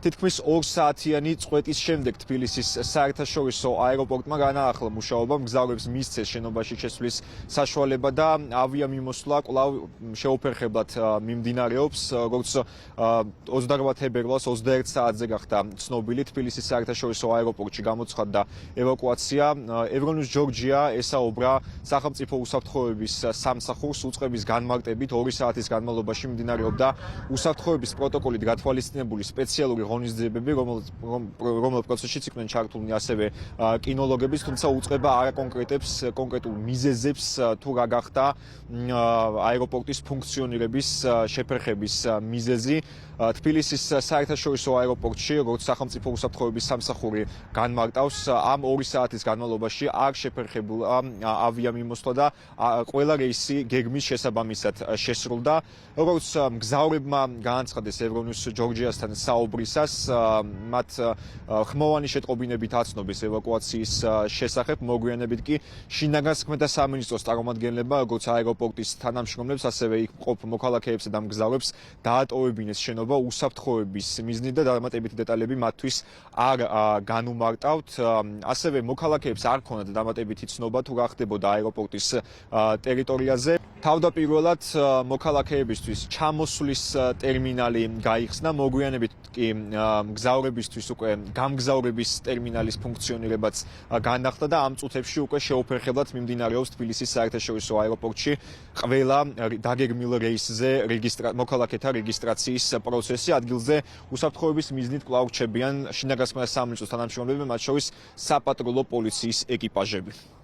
თითქმის 2 საათიანი წვეტის შემდეგ თბილისის საერთაშორისო აეროპორტმა განაახლა მუშაობა, მგზავრებს მისცეს შენობაში შესვლის საშუალება და ავიამიმოსვლა კვლავ შეუფერხებლად მიმდინარეობს. როგორც 28 თებერვალს 21 საათზე გახდა ცნობილი თბილისის საერთაშორისო აეროპორტში გამოცხადდა ევაკუაცია. ევრონიუს ჯორჯია ესაუბრა სახელმწიფო უსაფრთხოების სამსახურს უწყების განმარტებით 2 საათის განმავლობაში მიმდინარეობდა უსაფრთხოების პროტოკოლით გათვალისწინებული სპეციალური ღონისძიებები, რომელ პროცესშიც იყვნენ ჩართულნი ასევე კინოლოგებიც, თუმცა უწყება არ აკონკრეტებს კონკრეტულ მიზეზებს თუ რა გახდა აეროპორტის ფუნქციონირების შეფერხების მიზეზი. თბილისის საერთაშორისო აეროპორტში, როგორც სახელმწიფო უსაფრთხოების სამსახური განმარტავს, ამ 2 საათის განმავლობაში არ შეფერხებულა ავიამიმოსვლა და ყველა რეისი გეგმის შესაბამისად შესრულდა. როგორც მგზავრებმა განაცხადეს ევრონიუს ჯორჯიასთან საუბრისას, მათ ხმოვანი შეტყობინებით აცნობის ევაკუაციის შესახებ, მოგვიანებით კი შინაგან საქმეთა სამინისტროს წარმომადგენლებმა, როგორც აეროპორტის თანამშრომლებს, ასევე იქ მყოფ მოქალაქეებსა და მგზავრებს დაატოვებინეს შენობა უსაფრთხოების მიზნით და დამატებითი დეტალები მათთვის არ განუმარტავთ. ასევე მოქალაქეებს არ ქონდათ დამატებითი ცნობა თუ რა ხდებოდა აეროპორტის ტერიტორიაზე. თავდაპირველად მოქალაქეებისთვის ჩამოსვლის ტერმინალი გაიხსნა, მოგვიანებით კი მგზავრებისთვის უკვე გამგზავრების ტერმინალის ფუნქციონირებაც განახლდა და ამ წუთებში უკვე შეუფერხებლად მიმდინარეობს თბილისის საერთაშორისო აეროპორტში ყველა დაგეგმილ რეისზე მოქალაქეთა რეგისტრაციის პროცესი. ადგილზე უსაფრთხოების მიზნით კვლავ რჩებიან შინაგან საქმეთა სამინისტროს თანამშრომლები, მათ შორის საპატრულო პოლიციის ეკიპაჟები.